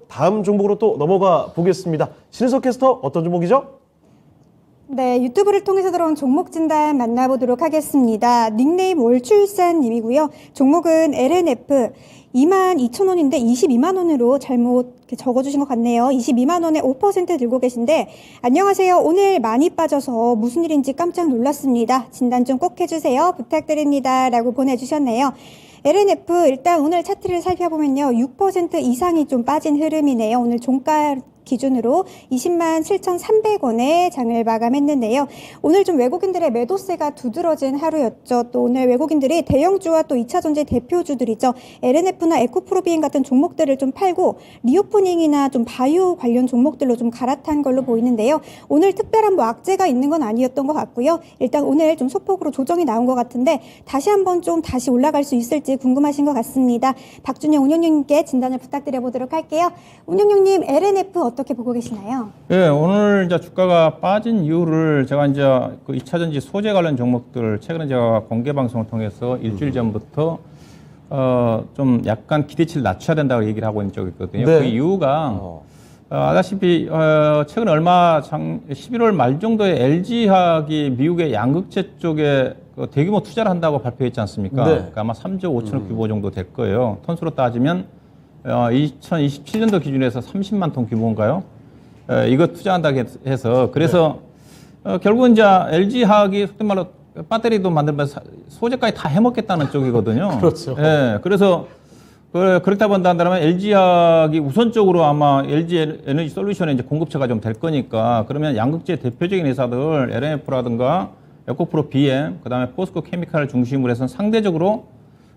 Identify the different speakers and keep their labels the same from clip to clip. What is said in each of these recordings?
Speaker 1: 다음 종목으로 또 넘어가 보겠습니다. 신은석 캐스터 어떤 종목이죠?
Speaker 2: 네, 유튜브를 통해서 들어온 종목 진단 만나보도록 하겠습니다. 닉네임 월출산님이고요. 종목은 LNF 22,000원인데 22만원으로 잘못 적어주신 것 같네요. 22만원에 5% 들고 계신데, 안녕하세요. 오늘 많이 빠져서 무슨 일인지 깜짝 놀랐습니다. 진단 좀 꼭 해주세요. 부탁드립니다. 라고 보내주셨네요. LNF 일단 오늘 차트를 살펴보면요. 6% 이상이 좀 빠진 흐름이네요. 오늘 종가 기준으로 20만 7,300원에 장을 마감했는데요. 오늘 좀 외국인들의 매도세가 두드러진 하루였죠. 또 오늘 외국인들이 대형주와 또 2차전지 대표주들이죠. LNF나 에코프로비엔 같은 종목들을 좀 팔고 리오프닝이나 좀 바이오 관련 종목들로 좀 갈아탄 걸로 보이는데요. 오늘 특별한 뭐 악재가 있는 건 아니었던 것 같고요. 일단 오늘 좀 소폭으로 조정이 나온 것 같은데 다시 한번 좀 다시 올라갈 수 있을지 궁금하신 것 같습니다. 박준영 운영님께 진단을 부탁드려 보도록 할게요. 운영님, LNF 어떻게 보고 계시나요?
Speaker 3: 예, 오늘 이제 주가가 빠진 이유를 제가 이제 그 2차전지 소재 관련 종목들 최근에 제가 공개 방송을 통해서 일주일 전부터 좀 약간 기대치를 낮춰야 된다고 얘기를 하고 있는 쪽이 있거든요.
Speaker 1: 네.
Speaker 3: 그 이유가 아다시피 최근에 11월 말 정도에 LG화학이 미국의 양극재 쪽에 그 대규모 투자를 한다고 발표했지 않습니까?
Speaker 1: 네.
Speaker 3: 그러니까 아마 3조 5천억 규모 정도 될 거예요. 톤수로 따지면 2027년도 기준에서 30만 톤 규모인가요? 이거 투자한다고 해서 그래서 결국은 이제 LG화학이 속된 말로 배터리도 만들면서 소재까지 다 해먹겠다는 쪽이거든요.
Speaker 1: 그렇죠.
Speaker 3: 예, 그래서 그렇다 본다면 LG화학이 우선적으로 아마 LG 에너지 솔루션의 이제 공급처가 좀 될 거니까 그러면 양극재 대표적인 회사들 LNF라든가 에코프로 BM, 그다음에 포스코 케미칼을 중심으로 해서 상대적으로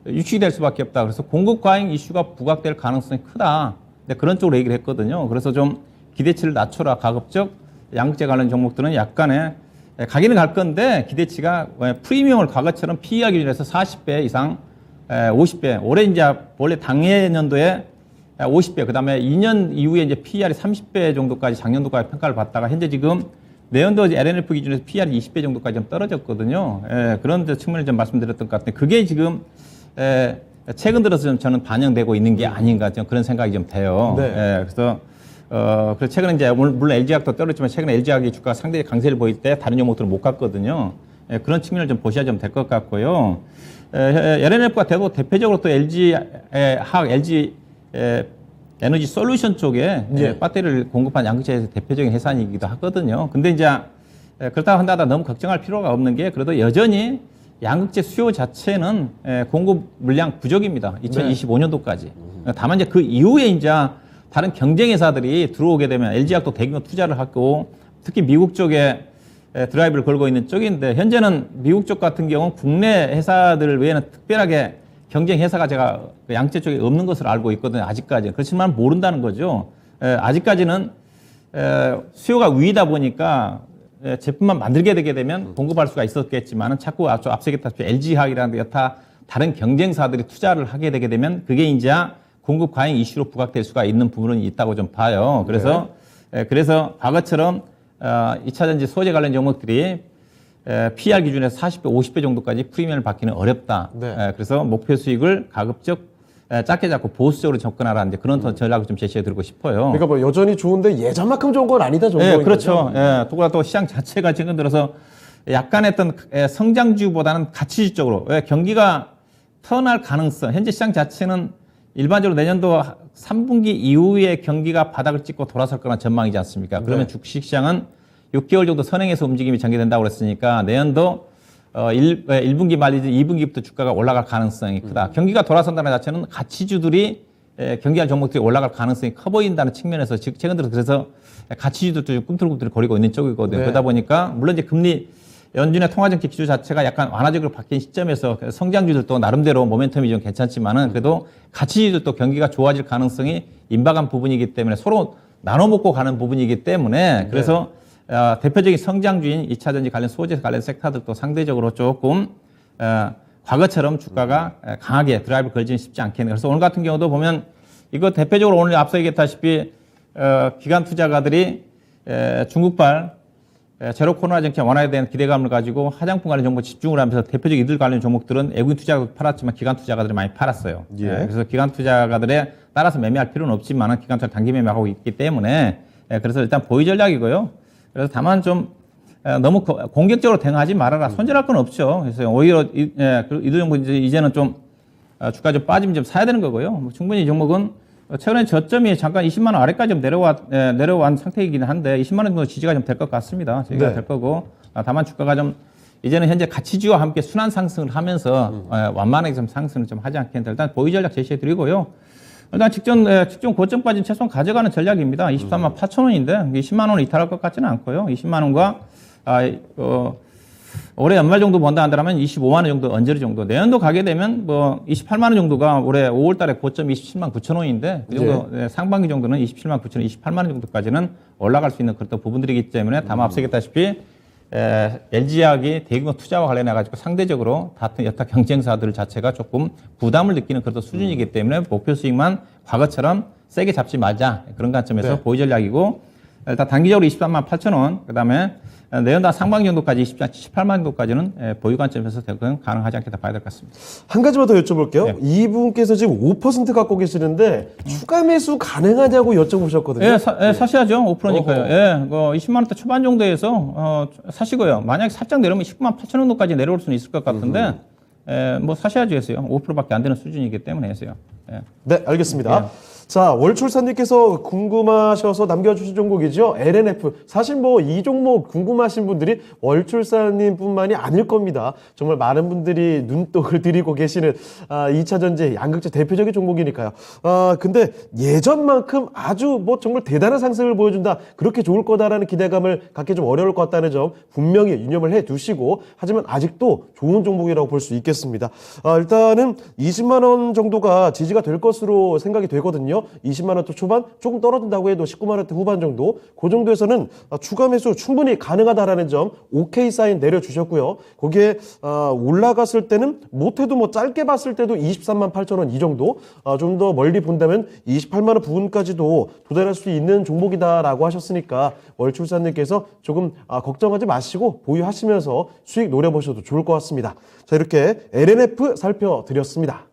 Speaker 3: 유축이 될 수밖에 없다. 그래서 공급 과잉 이슈가 부각될 가능성이 크다. 그런 쪽으로 얘기를 했거든요. 그래서 좀 기대치를 낮춰라. 가급적 양극재 관련 종목들은 약간의 가기는 갈 건데 기대치가 프리미엄을 과거처럼 PER 기준에서 40배 이상 50배. 올해 이제 원래 당해년도에 50배, 그 다음에 2년 이후에 이제 PER이 30배 정도까지 작년도까지 평가를 받다가 현재 지금 내년도 LNF 기준에서 PER이 20배 정도까지 좀 떨어졌거든요. 그런 측면을 좀 말씀드렸던 것 같은데 그게 지금 최근 들어서 좀 저는 반영되고 있는 게 아닌가 좀 그런 생각이 좀 돼요.
Speaker 1: 네.
Speaker 3: 그래서 그래서 최근에 이제 물론 LG화학도 떨어졌지만 최근에 LG화학이 주가가 상당히 강세를 보일 때 다른 종목들은 못 갔거든요. 그런 측면을 좀 보셔야 좀 될 것 같고요. LNF가 대표적으로 또 LG화학, LG 에너지 솔루션 쪽에 배터리를 공급한 양극재에서 대표적인 회사이기도 하거든요. 근데 이제 그렇다고 한다다 너무 걱정할 필요가 없는 게 그래도 여전히 양극재 수요 자체는 공급 물량 부족입니다. 2025년도까지. 다만 이제 그 이후에 이제 다른 경쟁 회사들이 들어오게 되면 LG화학도 대규모 투자를 하고 특히 미국 쪽에 드라이브를 걸고 있는 쪽인데 현재는 미국 쪽 같은 경우는 국내 회사들 외에는 특별하게 경쟁 회사가 제가 양극재 쪽에 없는 것으로 알고 있거든요. 아직까지는. 그렇지만 모른다는 거죠. 아직까지는 수요가 위이다 보니까 제품만 만들게 되게 되면 공급할 수가 있었겠지만 자꾸 앞서겠다시피 LG화학이라는 여타 다른 경쟁사들이 투자를 하게 되게 되면 그게 이제 공급 과잉 이슈로 부각될 수가 있는 부분은 있다고 좀 봐요. 그래서 그래서 과거처럼 2차전지 소재 관련 종목들이 PR 기준에서 40배, 50배 정도까지 프리미엄을 받기는 어렵다. 그래서 목표 수익을 가급적 작게 잡고 보수적으로 접근하라는 이제 그런 전략을 좀 제시해 드리고 싶어요.
Speaker 1: 그러니까 뭐 여전히 좋은데 예전만큼 좋은 건 아니다 정도인
Speaker 3: 네, 그렇죠.
Speaker 1: 거죠?
Speaker 3: 또 시장 자체가 지금 들어서 약간 했던 성장주보다는 가치주 쪽으로 경기가 턴할 가능성. 현재 시장 자체는 일반적으로 내년도 3분기 이후에 경기가 바닥을 찍고 돌아설 거란 전망이지 않습니까? 그러면 주식시장은 6개월 정도 선행해서 움직임이 전개된다고 그랬으니까 내년도 1분기 말이지 2분기부터 주가가 올라갈 가능성이 크다. 경기가 돌아선다는 자체는 가치주들이 경기할 종목들이 올라갈 가능성이 커 보인다는 측면에서 최근 들어서 그래서 가치주들도 좀 꿈틀꿈틀 거리고 있는 쪽이거든요. 그러다 보니까 물론 이제 금리 연준의 통화정책 기조 자체가 약간 완화적으로 바뀐 시점에서 성장주들도 나름대로 모멘텀이 좀 괜찮지만은 그래도 가치주들도 경기가 좋아질 가능성이 임박한 부분이기 때문에 서로 나눠 먹고 가는 부분이기 때문에 그래서 대표적인 성장주인 2차전지 관련 소재 관련 섹터들도 상대적으로 조금 과거처럼 주가가 강하게 드라이브 걸지는 쉽지 않겠네요. 그래서 오늘 같은 경우도 보면 이거 대표적으로 오늘 앞서 얘기했다시피 기관 투자가들이 중국발 제로 코로나 정책 완화에 대한 기대감을 가지고 화장품 관련 정보 집중을 하면서 대표적 이들 관련 종목들은 외국인 투자가도 팔았지만 기관 투자가들이 많이 팔았어요.
Speaker 1: 예.
Speaker 3: 그래서 기관 투자가들에 따라서 매매할 필요는 없지만 기관 투자 단기 매매하고 있기 때문에 그래서 일단 보유 전략이고요. 그래서 다만 좀 너무 공격적으로 대응하지 말아라. 손절할 건 없죠. 그래서 오히려 이들 정도 이제는 좀 주가 좀 빠지면 좀 사야 되는 거고요. 뭐 충분히 이 종목은 최근에 저점이 잠깐 20만 원 아래까지 좀 내려온 상태이긴 한데 20만 원 정도 지지가 좀 될 것 같습니다. 지지가
Speaker 1: 네.
Speaker 3: 될 거고 다만 주가가 좀 이제는 현재 가치주와 함께 순환 상승을 하면서 완만하게 좀 상승을 좀 하지 않겠는데 일단 보유 전략 제시해 드리고요. 일단 직전 고점까지 최소한 가져가는 전략입니다. 23만 8천 원인데 20만 원을 이탈할 것 같지는 않고요. 20만 원과 올해 연말 정도 본다 한다면 25만 원 정도 언저리 정도 내년도 가게 되면 뭐 28만 원 정도가 올해 5월 달에 고점 27만 9천 원인데 그 정도 상반기 정도는 27만 9천 원, 28만 원 정도까지는 올라갈 수 있는 그런 부분들이기 때문에 다만 앞서 얘기했다시피 LG화학이 대규모 투자와 관련해 가지고 상대적으로 같은 여타 경쟁사들 자체가 조금 부담을 느끼는 그런 수준이기 때문에 목표 수익만 과거처럼 세게 잡지 말자 그런 관점에서 보유 전략이고 일단 단기적으로 23만 8천 원 그다음에 내년도 상반기 정도까지 18만 정도까지는 보유 관점에서 대응 가능하지 않겠다 봐야 될 것 같습니다.
Speaker 1: 한 가지만 더 여쭤볼게요.
Speaker 3: 네.
Speaker 1: 이분께서 지금 5% 갖고 계시는데 추가 매수 가능하냐고 여쭤보셨거든요.
Speaker 3: 예, 사셔야죠. 5%니까요. 예, 20만 원대 초반 정도에서 사시고요. 만약에 살짝 내려오면 19만 8천 원 정도까지 내려올 수는 있을 것 같은데 뭐 사셔야죠 했어요. 5%밖에 안 되는 수준이기 때문에 해서요. 예.
Speaker 1: 네, 알겠습니다. 자, 월출사님께서 궁금하셔서 남겨주신 종목이죠. LNF. 사실 뭐 이 종목 궁금하신 분들이 월출사님 뿐만이 아닐 겁니다. 정말 많은 분들이 눈독을 들이고 계시는 2차전지 양극재 대표적인 종목이니까요. 근데 예전만큼 아주 뭐 정말 대단한 상승을 보여준다. 그렇게 좋을 거다라는 기대감을 갖기 좀 어려울 것 같다는 점 분명히 유념을 해 두시고 하지만 아직도 좋은 종목이라고 볼 수 있겠습니다. 일단은 20만 원 정도가 지지가 될 것으로 생각이 되거든요. 20만 원대 초반 조금 떨어진다고 해도 19만 원대 후반 정도 그 정도에서는 추가 매수 충분히 가능하다라는 점 오케이 사인 내려주셨고요. 거기에 올라갔을 때는 못해도 뭐 짧게 봤을 때도 23만 8천 원 이 정도 좀 더 멀리 본다면 28만 원 부분까지도 도달할 수 있는 종목이다라고 하셨으니까 월출사님께서 조금 걱정하지 마시고 보유하시면서 수익 노려보셔도 좋을 것 같습니다. 자, 이렇게 LNF 살펴드렸습니다.